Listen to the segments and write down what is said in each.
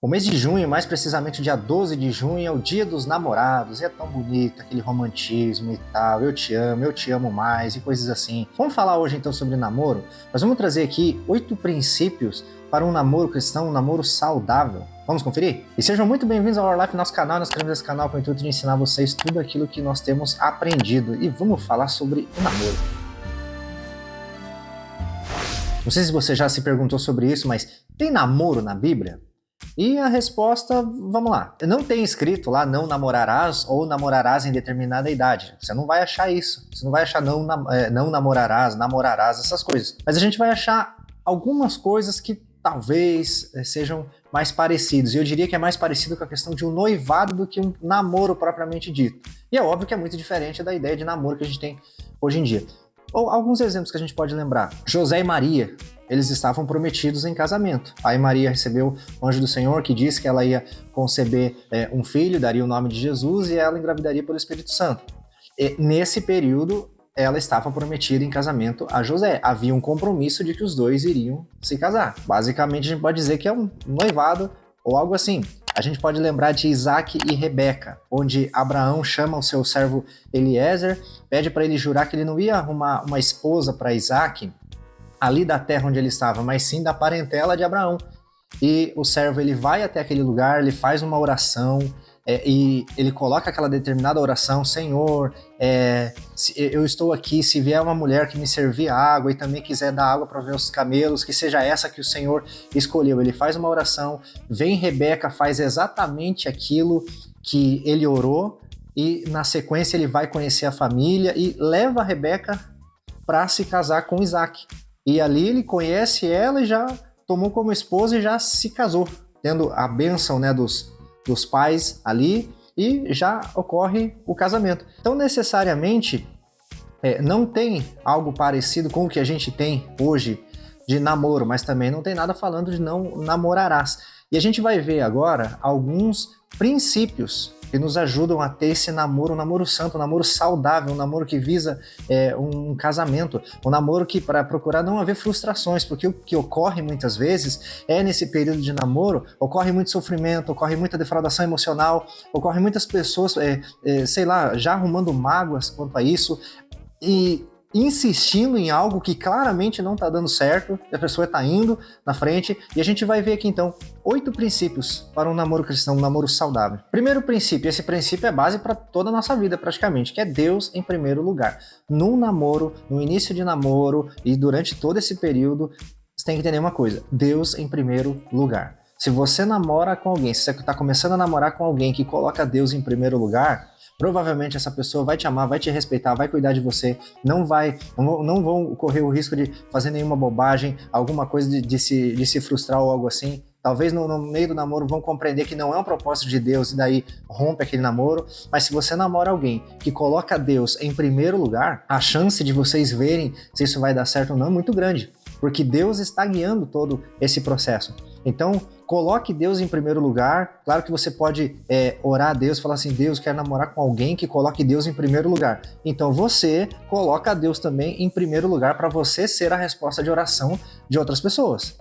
O mês de junho, mais precisamente o dia 12 de junho, é o dia dos namorados, e é tão bonito, aquele romantismo e tal, eu te amo mais, e coisas assim. Vamos falar hoje então sobre namoro? Nós vamos trazer aqui 8 princípios para um namoro cristão, um namoro saudável. Vamos conferir? E sejam muito bem-vindos ao Our Life, nosso canal. Nós criamos esse canal com o intuito de ensinar vocês tudo aquilo que nós temos aprendido. E vamos falar sobre o namoro. Não sei se você já se perguntou sobre isso, mas tem namoro na Bíblia? E a resposta, vamos lá, não tem escrito lá não namorarás ou namorarás em determinada idade. Você não vai achar isso. Você não vai achar não namorarás, essas coisas. Mas a gente vai achar algumas coisas que talvez sejam mais parecidos. E eu diria que é mais parecido com a questão de um noivado do que um namoro propriamente dito. E é óbvio que é muito diferente da ideia de namoro que a gente tem hoje em dia. Ou alguns exemplos que a gente pode lembrar. José e Maria, eles estavam prometidos em casamento. Aí Maria recebeu o anjo do Senhor que disse que ela ia conceber um filho, daria o nome de Jesus e ela engravidaria pelo Espírito Santo. E, nesse período, ela estava prometida em casamento a José. Havia um compromisso de que os dois iriam se casar. Basicamente, a gente pode dizer que é um noivado ou algo assim. A gente pode lembrar de Isaac e Rebeca, onde Abraão chama o seu servo Eliezer, pede para ele jurar que ele não ia arrumar uma esposa para Isaac ali da terra onde ele estava, mas sim da parentela de Abraão. E o servo ele vai até aquele lugar, ele faz uma oração e ele coloca aquela determinada oração: Senhor, eu estou aqui, se vier uma mulher que me servir água e também quiser dar água para ver os camelos, que seja essa que o Senhor escolheu. Ele faz uma oração, vem Rebeca, faz exatamente aquilo que ele orou e na sequência ele vai conhecer a família e leva a Rebeca para se casar com Isaac. E ali ele conhece ela e já tomou como esposa e já se casou, tendo a bênção, né, dos pais ali, e já ocorre o casamento. Então, necessariamente, não tem algo parecido com o que a gente tem hoje de namoro, mas também não tem nada falando de não namorarás. E a gente vai ver agora alguns princípios que nos ajudam a ter esse namoro, um namoro santo, um namoro saudável, um namoro que visa um casamento, um namoro que para procurar não haver frustrações, porque o que ocorre muitas vezes nesse período de namoro, ocorre muito sofrimento, ocorre muita defraudação emocional, ocorre muitas pessoas, sei lá, já arrumando mágoas quanto a isso, e insistindo em algo que claramente não está dando certo, e a pessoa está indo na frente, e a gente vai ver aqui então 8 princípios para um namoro cristão, um namoro saudável. Primeiro princípio, esse princípio é base para toda a nossa vida praticamente, que é Deus em primeiro lugar. No namoro, no início de namoro e durante todo esse período, você tem que entender uma coisa: Deus em primeiro lugar. Se você namora com alguém, se você está começando a namorar com alguém que coloca Deus em primeiro lugar, provavelmente essa pessoa vai te amar, vai te respeitar, vai cuidar de você, não vão correr o risco de fazer nenhuma bobagem, alguma coisa de se frustrar ou algo assim. Talvez no meio do namoro vão compreender que não é um propósito de Deus e daí rompe aquele namoro. Mas se você namora alguém que coloca Deus em primeiro lugar, a chance de vocês verem se isso vai dar certo ou não é muito grande, porque Deus está guiando todo esse processo. Então, coloque Deus em primeiro lugar. Claro que você pode orar a Deus, falar assim: Deus, quero namorar com alguém que coloque Deus em primeiro lugar. Então você coloca Deus também em primeiro lugar para você ser a resposta de oração de outras pessoas.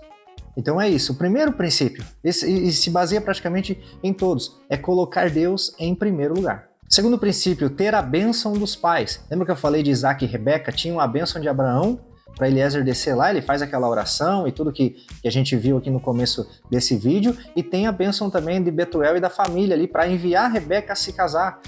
Então é isso, o primeiro princípio, e se baseia praticamente em todos, é colocar Deus em primeiro lugar. Segundo princípio, ter a bênção dos pais. Lembra que eu falei de Isaac e Rebeca? Tinham a bênção de Abraão, para Eliezer descer lá, ele faz aquela oração e tudo que a gente viu aqui no começo desse vídeo, e tem a bênção também de Betuel e da família ali para enviar a Rebeca a se casar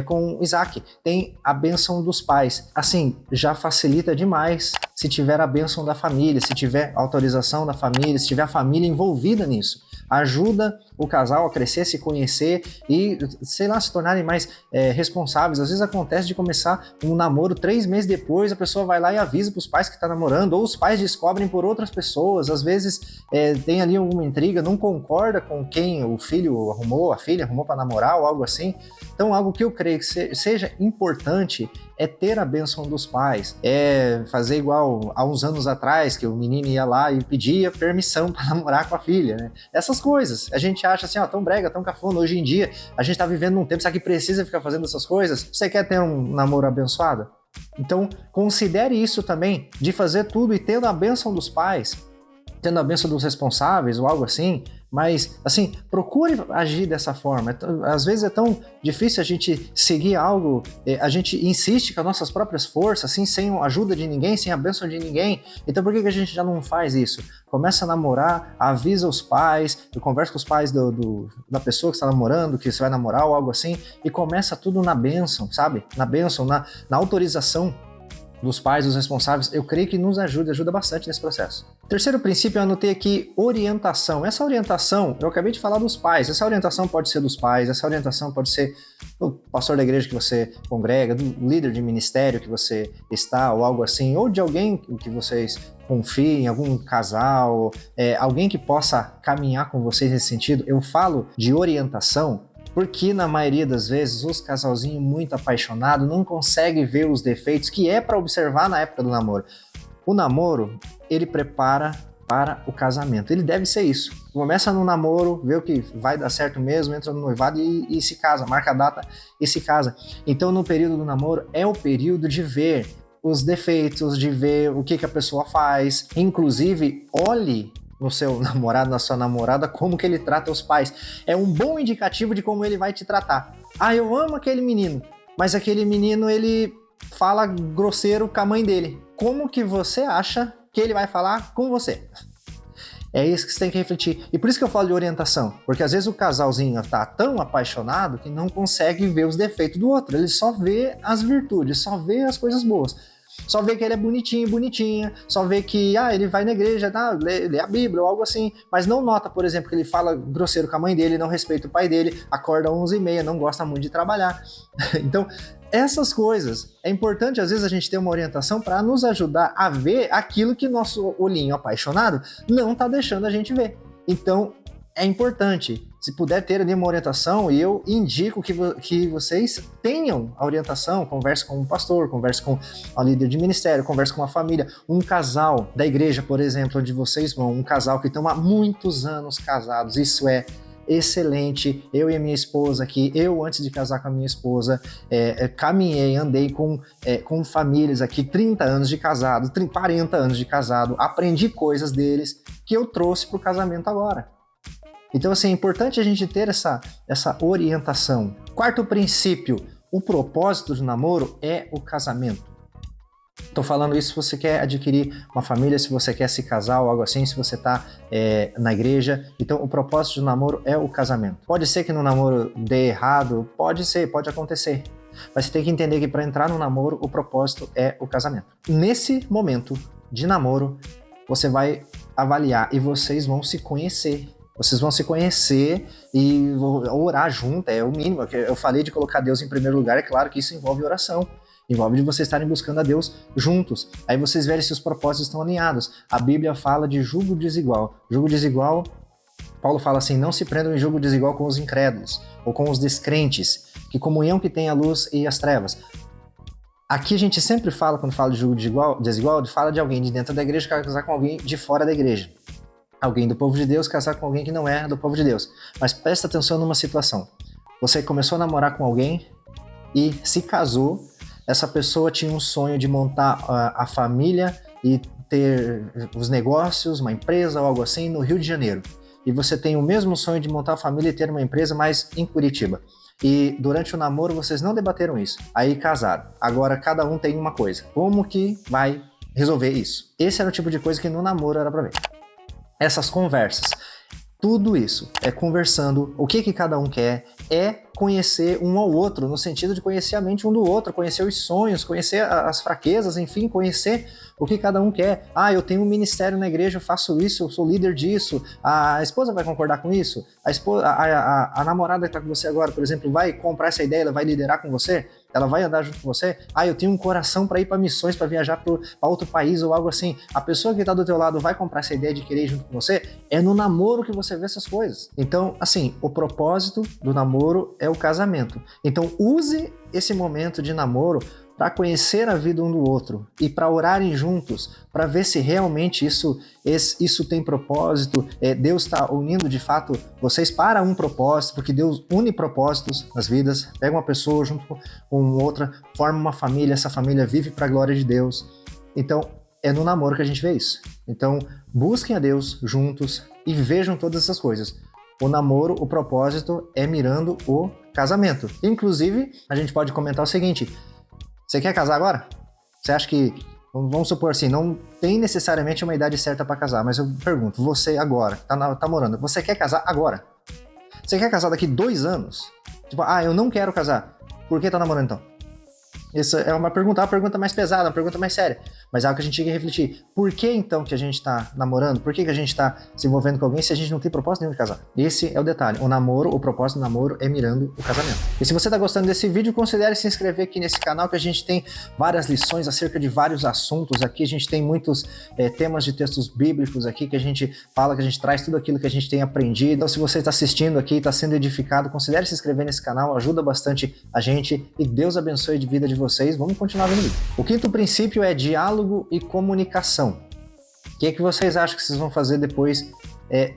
com Isaac. Tem a bênção dos pais. Assim, já facilita demais se tiver a bênção da família, se tiver autorização da família, se tiver a família envolvida nisso. Ajuda o casal a crescer, se conhecer e, sei lá, se tornarem mais responsáveis. Às vezes acontece de começar um namoro 3 meses depois, a pessoa vai lá e avisa para os pais que está namorando, ou os pais descobrem por outras pessoas. Às vezes tem ali alguma intriga, não concorda com quem o filho arrumou, a filha arrumou para namorar ou algo assim. Então, algo que eu creio que seja importante é ter a bênção dos pais, é fazer igual há uns anos atrás, que o menino ia lá e pedia permissão para namorar com a filha, né? Essas coisas, a gente acha assim, tão brega, tão cafona. Hoje em dia, a gente tá vivendo num tempo, será que precisa ficar fazendo essas coisas? Você quer ter um namoro abençoado? Então, considere isso também, de fazer tudo e tendo a bênção dos pais. tendo a bênção dos responsáveis ou algo assim, mas, assim, procure agir dessa forma. Às vezes é tão difícil a gente seguir algo, a gente insiste com as nossas próprias forças, assim, sem a ajuda de ninguém, sem a bênção de ninguém. Então por que a gente já não faz isso? Começa a namorar, avisa os pais, conversa com os pais da pessoa que está namorando, que você vai namorar ou algo assim, e começa tudo na bênção, sabe? Na bênção, na autorização dos pais, dos responsáveis. Eu creio que nos ajuda bastante nesse processo. Terceiro princípio, eu anotei aqui orientação. Essa orientação, eu acabei de falar dos pais, essa orientação pode ser dos pais, essa orientação pode ser do pastor da igreja que você congrega, do líder de ministério que você está, ou algo assim, ou de alguém que vocês confiem, algum casal, alguém que possa caminhar com vocês nesse sentido. Eu falo de orientação porque na maioria das vezes os casalzinhos muito apaixonados não conseguem ver os defeitos que é para observar na época do namoro. O namoro, ele prepara para o casamento. Ele deve ser isso. Começa no namoro, vê o que vai dar certo mesmo, entra no noivado e se casa, marca a data e se casa. Então no período do namoro é o período de ver os defeitos, de ver o que a pessoa faz. Inclusive, olhe no seu namorado, na sua namorada, como que ele trata os pais. É um bom indicativo de como ele vai te tratar. Ah, eu amo aquele menino, mas aquele menino, ele fala grosseiro com a mãe dele. Como que você acha que ele vai falar com você? É isso que você tem que refletir. E por isso que eu falo de orientação, porque às vezes o casalzinho tá tão apaixonado que não consegue ver os defeitos do outro, ele só vê as virtudes, só vê as coisas boas. Só vê que ele é bonitinho, bonitinha, só vê que ele vai na igreja, lê a Bíblia ou algo assim, mas não nota, por exemplo, que ele fala grosseiro com a mãe dele, não respeita o pai dele, acorda às 11h30, não gosta muito de trabalhar. Então, essas coisas, é importante às vezes a gente ter uma orientação para nos ajudar a ver aquilo que nosso olhinho apaixonado não está deixando a gente ver. Então, é importante, se puder ter ali uma orientação, e eu indico que vocês tenham a orientação, converse com um pastor, converse com a líder de ministério, converse com uma família, um casal da igreja, por exemplo, onde vocês vão, um casal que estão há muitos anos casados, isso é excelente. Eu e a minha esposa aqui, eu antes de casar com a minha esposa, caminhei, andei com famílias aqui, 30 anos de casado, 40 anos de casado, aprendi coisas deles que eu trouxe para o casamento agora. Então, assim, é importante a gente ter essa orientação. Quarto princípio, o propósito do namoro é o casamento. Estou falando isso se você quer adquirir uma família, se você quer se casar ou algo assim, se você está na igreja. Então, o propósito do namoro é o casamento. Pode ser que no namoro dê errado, pode ser, pode acontecer. Mas você tem que entender que para entrar no namoro, o propósito é o casamento. Nesse momento de namoro, você vai avaliar e vocês vão se conhecer. Vocês vão se conhecer e orar junto, é o mínimo. Eu falei de colocar Deus em primeiro lugar, é claro que isso envolve oração. Envolve de vocês estarem buscando a Deus juntos. Aí vocês verem se os propósitos estão alinhados. A Bíblia fala de jugo desigual. Jugo desigual, Paulo fala assim, não se prendam em jugo desigual com os incrédulos ou com os descrentes, que comunhão que tem a luz e as trevas. Aqui a gente sempre fala, quando fala de jugo desigual, fala de alguém de dentro da igreja casar com alguém de fora da igreja. Alguém do povo de Deus casar com alguém que não é do povo de Deus. Mas presta atenção numa situação. Você começou a namorar com alguém e se casou. Essa pessoa tinha um sonho de montar a família e ter os negócios, uma empresa ou algo assim no Rio de Janeiro. E você tem o mesmo sonho de montar a família e ter uma empresa, mas em Curitiba. E durante o namoro vocês não debateram isso. Aí casaram. Agora cada um tem uma coisa. Como que vai resolver isso? Esse era o tipo de coisa que no namoro era pra ver. Essas conversas, tudo isso é conversando o que cada um quer, é conhecer um ao outro, no sentido de conhecer a mente um do outro, conhecer os sonhos, conhecer as fraquezas, enfim, conhecer o que cada um quer. Ah, eu tenho um ministério na igreja, eu faço isso, eu sou líder disso. A esposa vai concordar com isso? A namorada que está com você agora, por exemplo, vai comprar essa ideia, ela vai liderar com você? Ela vai andar junto com você? Ah, eu tenho um coração para ir para missões, para viajar para outro país ou algo assim. A pessoa que está do teu lado vai comprar essa ideia de querer ir junto com você? É no namoro que você vê essas coisas. Então, assim, o propósito do namoro é o casamento. Então, use esse momento de namoro para conhecer a vida um do outro e para orarem juntos, para ver se realmente isso tem propósito, Deus está unindo de fato vocês para um propósito, porque Deus une propósitos nas vidas, pega uma pessoa junto com outra, forma uma família, essa família vive para a glória de Deus. Então, É no namoro que a gente vê isso. Então, busquem a Deus juntos e vejam todas essas coisas. O namoro, o propósito é mirando o casamento. Inclusive, a gente pode comentar o seguinte: você quer casar agora? Você acha que, vamos supor assim, não tem necessariamente uma idade certa para casar, mas eu pergunto, você agora, tá namorando, você quer casar agora? Você quer casar daqui 2 anos? Tipo, eu não quero casar. Por que tá namorando então? Isso é uma pergunta mais pesada, uma pergunta mais séria. Mas é algo que a gente tem que refletir. Por que então que a gente tá namorando? Por que a gente tá se envolvendo com alguém se a gente não tem propósito nenhum de casar? Esse é o detalhe. O namoro, o propósito do namoro é mirando o casamento. E se você tá gostando desse vídeo, considere se inscrever aqui nesse canal, que a gente tem várias lições acerca de vários assuntos aqui. A gente tem muitos temas de textos bíblicos aqui que a gente fala, que a gente traz tudo aquilo que a gente tem aprendido. Então, se você está assistindo aqui, está sendo edificado, considere se inscrever nesse canal, ajuda bastante a gente e Deus abençoe a vida de vocês. Vamos continuar vendo o vídeo. O quinto princípio é diálogo e comunicação. O que vocês acham que vocês vão fazer depois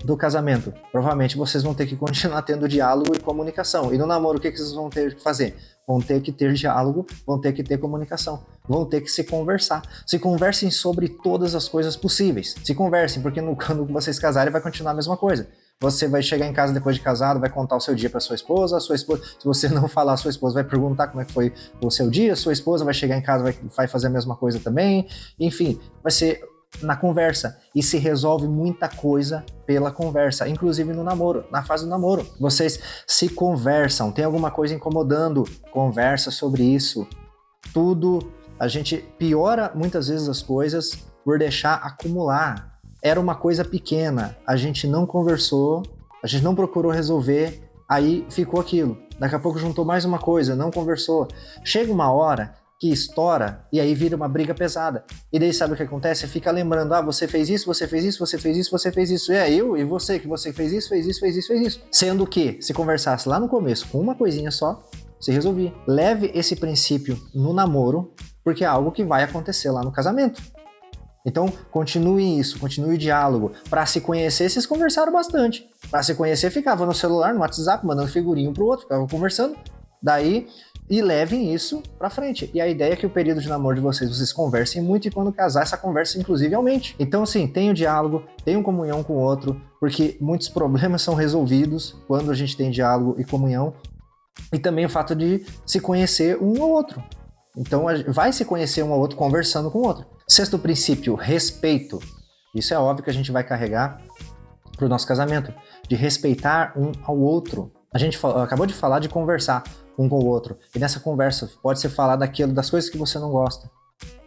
do casamento? Provavelmente vocês vão ter que continuar tendo diálogo e comunicação. E no namoro, o que vocês vão ter que fazer? Vão ter que ter diálogo, vão ter que ter comunicação, vão ter que se conversar. Se conversem sobre todas as coisas possíveis. Se conversem, porque quando vocês casarem vai continuar a mesma coisa. Você vai chegar em casa depois de casado, vai contar o seu dia para sua esposa, se você não falar, a sua esposa vai perguntar como é que foi o seu dia, sua esposa vai chegar em casa, vai fazer a mesma coisa também, enfim, vai ser na conversa, e se resolve muita coisa pela conversa, inclusive no namoro, na fase do namoro. Vocês se conversam, tem alguma coisa incomodando, conversa sobre isso. Tudo, a gente piora muitas vezes as coisas por deixar acumular. Era uma coisa pequena, a gente não conversou, a gente não procurou resolver, aí ficou aquilo. Daqui a pouco juntou mais uma coisa, não conversou. Chega uma hora que estoura e aí vira uma briga pesada. E daí sabe o que acontece? Fica lembrando, você fez isso, você fez isso, você fez isso, você fez isso. Eu e você, que você fez isso, fez isso, fez isso, fez isso. Sendo que, se conversasse lá no começo com uma coisinha só, se resolvia. Leve esse princípio no namoro, porque é algo que vai acontecer lá no casamento. Então, continue isso, continue o diálogo. Para se conhecer, vocês conversaram bastante. Para se conhecer, ficava no celular, no WhatsApp, mandando figurinha um pro outro, ficava conversando. Daí, e levem isso para frente. E a ideia é que o período de namoro de vocês conversem muito e quando casar, essa conversa inclusive aumente. Então, assim, tenham diálogo, tenham comunhão com o outro, porque muitos problemas são resolvidos quando a gente tem diálogo e comunhão. E também o fato de se conhecer um ao outro. Então, vai se conhecer um ao outro conversando com o outro. Sexto princípio, respeito. Isso é óbvio que a gente vai carregar para o nosso casamento, de respeitar um ao outro. A gente acabou de falar de conversar um com o outro. E nessa conversa pode ser falar das coisas que você não gosta,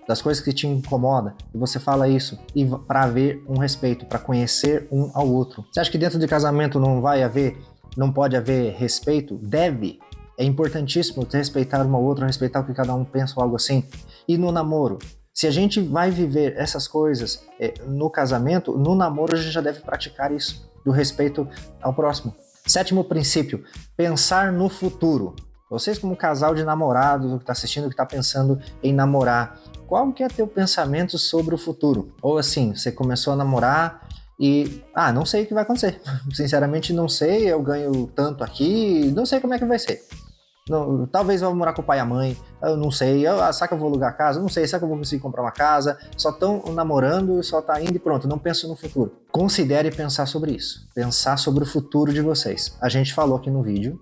das coisas que te incomodam, e você fala isso, e para haver um respeito, para conhecer um ao outro. Você acha que dentro de casamento não pode haver respeito? Deve. É importantíssimo respeitar um ao outro, respeitar o que cada um pensa ou algo assim. E no namoro? Se a gente vai viver essas coisas no casamento, no namoro a gente já deve praticar isso, do respeito ao próximo. Sétimo princípio, pensar no futuro. Vocês como casal de namorados, que está assistindo, que está pensando em namorar, qual que é teu pensamento sobre o futuro? Ou assim, você começou a namorar e, não sei o que vai acontecer. Sinceramente não sei, eu ganho tanto aqui, não sei como é que vai ser. Não, talvez eu vou morar com o pai e a mãe, eu não sei, será que eu vou alugar casa? Eu não sei, será que eu vou conseguir comprar uma casa? Só estão namorando, só tá indo e pronto, não penso no futuro. Considere pensar sobre isso, pensar sobre o futuro de vocês. A gente falou aqui no vídeo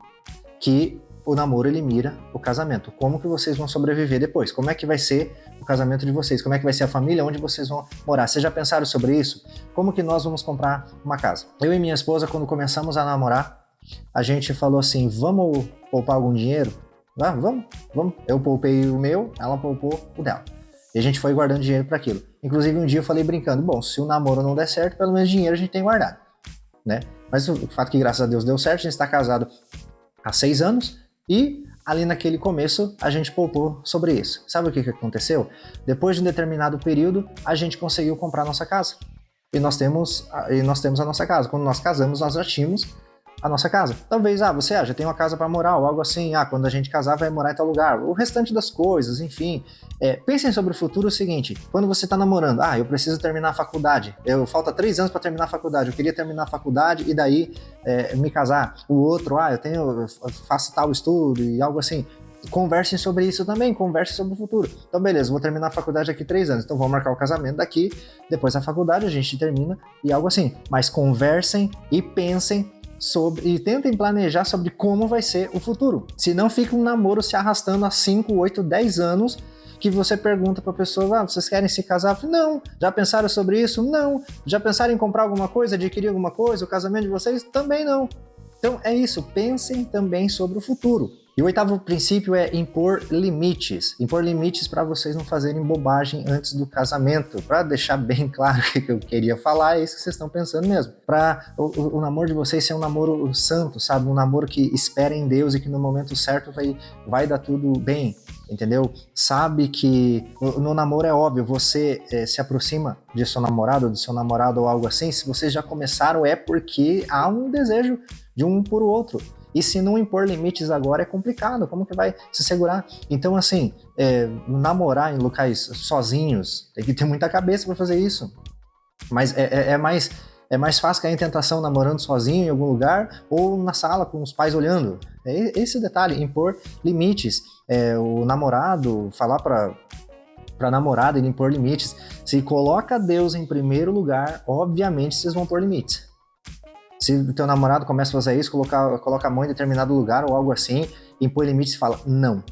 que o namoro ele mira o casamento. Como que vocês vão sobreviver depois? Como é que vai ser o casamento de vocês? Como é que vai ser a família? Onde vocês vão morar? Vocês já pensaram sobre isso? Como que nós vamos comprar uma casa? Eu e minha esposa, quando começamos a namorar, a gente falou assim, vamos poupar algum dinheiro? Vamos. Eu poupei o meu, ela poupou o dela. E a gente foi guardando dinheiro para aquilo. Inclusive um dia eu falei brincando, bom, se o namoro não der certo, pelo menos dinheiro a gente tem guardado, né? Mas o fato é que graças a Deus deu certo, a gente está casado há 6 anos e ali naquele começo a gente poupou sobre isso. Sabe o que aconteceu? Depois de um determinado período, a gente conseguiu comprar a nossa casa. E nós temos a nossa casa. Quando nós casamos, nós já tínhamos a nossa casa. Talvez, você já tem uma casa para morar, ou algo assim, quando a gente casar vai morar em tal lugar, o restante das coisas, enfim. Pensem sobre o futuro o seguinte, quando você está namorando, eu preciso terminar a faculdade, falta 3 anos para terminar a faculdade, eu queria terminar a faculdade e daí me casar. O outro, eu faço tal estudo e algo assim. conversem sobre isso também, conversem sobre o futuro. Então, beleza, vou terminar a faculdade daqui 3 anos, então vamos marcar o casamento daqui, depois da faculdade a gente termina e algo assim. Mas conversem e pensem sobre, e tentem planejar sobre como vai ser o futuro. Se não fica um namoro se arrastando há 5, 8, 10 anos, que você pergunta pra pessoa, vocês querem se casar? Não. Já pensaram sobre isso? Não. Já pensaram em comprar alguma coisa, adquirir alguma coisa, o casamento de vocês? Também não. Então é isso, pensem também sobre o futuro. E o 8º princípio é impor limites. Impor limites para vocês não fazerem bobagem antes do casamento. Para deixar bem claro o que eu queria falar, é isso que vocês estão pensando mesmo. Para o namoro de vocês ser um namoro santo, sabe? Um namoro que espera em Deus e que no momento certo vai dar tudo bem, entendeu? Sabe que no namoro é óbvio, você se aproxima de seu namorado, do seu namorado ou algo assim, se vocês já começaram é porque há um desejo de um por outro. E se não impor limites agora é complicado, como que vai se segurar? Então, assim, namorar em locais sozinhos, tem que ter muita cabeça para fazer isso. Mas é mais fácil cair em tentação namorando sozinho em algum lugar ou na sala com os pais olhando. É esse o detalhe, impor limites. O namorado falar para namorada ele impor limites. Se coloca Deus em primeiro lugar, obviamente vocês vão pôr limites. Se o teu namorado começa a fazer isso, coloca a mão em determinado lugar ou algo assim, impõe limites e fala não.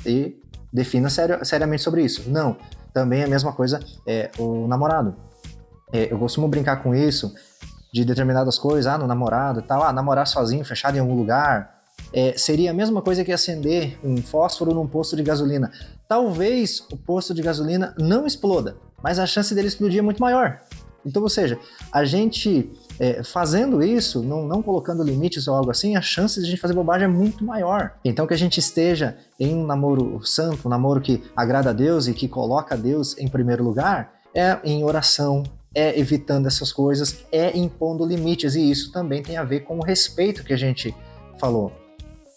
E defina seriamente sobre isso. Não. Também é a mesma coisa o namorado. Eu costumo brincar com isso, de determinadas coisas, no namorado e tal, namorar sozinho, fechado em algum lugar, seria a mesma coisa que acender um fósforo num posto de gasolina. Talvez o posto de gasolina não exploda, mas a chance dele explodir é muito maior. Então, ou seja, a gente fazendo isso, não colocando limites ou algo assim, a chance de a gente fazer bobagem é muito maior. Então, que a gente esteja em um namoro santo, um namoro que agrada a Deus e que coloca Deus em primeiro lugar, é em oração, é evitando essas coisas, é impondo limites. E isso também tem a ver com o respeito que a gente falou.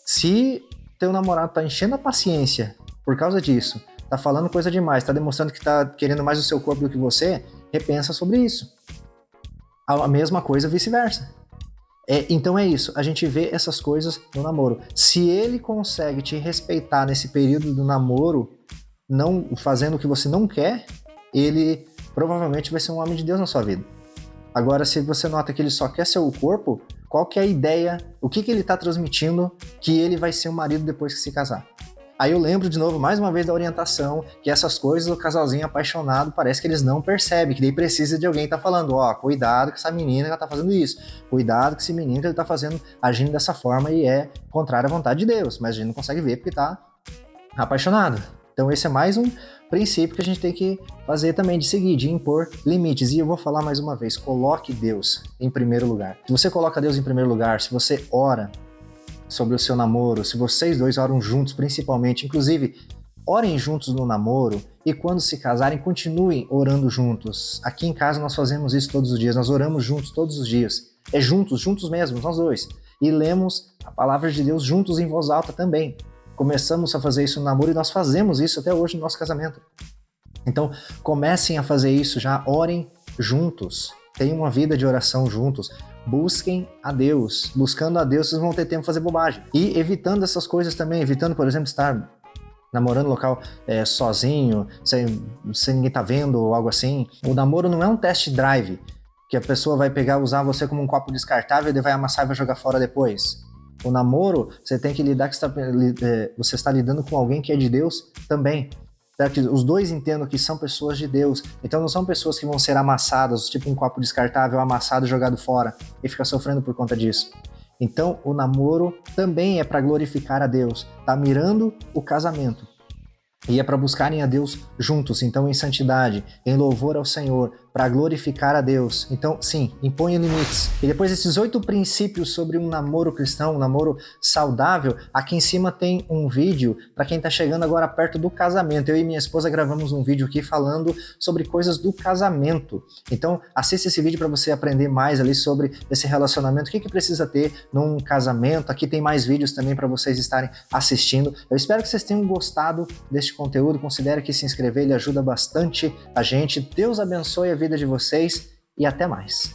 Se teu namorado tá enchendo a paciência por causa disso, tá falando coisa demais, tá demonstrando que tá querendo mais o seu corpo do que você, repensa sobre isso. A mesma coisa vice-versa. Então é isso, a gente vê essas coisas no namoro. Se ele consegue te respeitar nesse período do namoro, não fazendo o que você não quer, ele provavelmente vai ser um homem de Deus na sua vida. Agora, se você nota que ele só quer seu corpo, qual que é a ideia, o que ele está transmitindo que ele vai ser um marido depois que se casar? Aí eu lembro de novo, mais uma vez, da orientação, que essas coisas, o casalzinho apaixonado, parece que eles não percebem, que daí precisa de alguém que tá falando, cuidado com essa menina que ela tá fazendo isso, cuidado com esse menino que ele tá agindo dessa forma e é contrário à vontade de Deus, mas a gente não consegue ver porque tá apaixonado. Então esse é mais um princípio que a gente tem que fazer também, de seguir, de impor limites. E eu vou falar mais uma vez, coloque Deus em primeiro lugar. Se você coloca Deus em primeiro lugar, se você ora sobre o seu namoro, se vocês dois oram juntos principalmente, inclusive orem juntos no namoro e quando se casarem continuem orando juntos. Aqui em casa nós fazemos isso todos os dias, nós oramos juntos todos os dias. Juntos mesmo, nós dois. E lemos a palavra de Deus juntos em voz alta também. Começamos a fazer isso no namoro e nós fazemos isso até hoje no nosso casamento. Então comecem a fazer isso já, orem juntos. Tenham uma vida de oração juntos. Busquem a Deus. Buscando a Deus, vocês vão ter tempo de fazer bobagem. E evitando essas coisas também, evitando, por exemplo, estar namorando no local sozinho, sem ninguém tá vendo ou algo assim. O namoro não é um test drive, que a pessoa vai usar você como um copo descartável e daí vai amassar e vai jogar fora depois. O namoro, você tem que lidar que você está lidando com alguém que é de Deus também. Para que os dois entendam que são pessoas de Deus. Então não são pessoas que vão ser amassadas, tipo um copo descartável amassado e jogado fora e ficar sofrendo por conta disso. Então o namoro também é para glorificar a Deus. Tá mirando o casamento. E é para buscarem a Deus juntos, então em santidade, em louvor ao Senhor, para glorificar a Deus. Então, sim, imponha limites. E depois desses 8 princípios sobre um namoro cristão, um namoro saudável, aqui em cima tem um vídeo para quem está chegando agora perto do casamento. Eu e minha esposa gravamos um vídeo aqui falando sobre coisas do casamento. Então, assista esse vídeo para você aprender mais ali sobre esse relacionamento, o que precisa ter num casamento. Aqui tem mais vídeos também para vocês estarem assistindo. Eu espero que vocês tenham gostado deste conteúdo. Considere que se inscrever, ele ajuda bastante a gente. Deus abençoe a vida de vocês e até mais.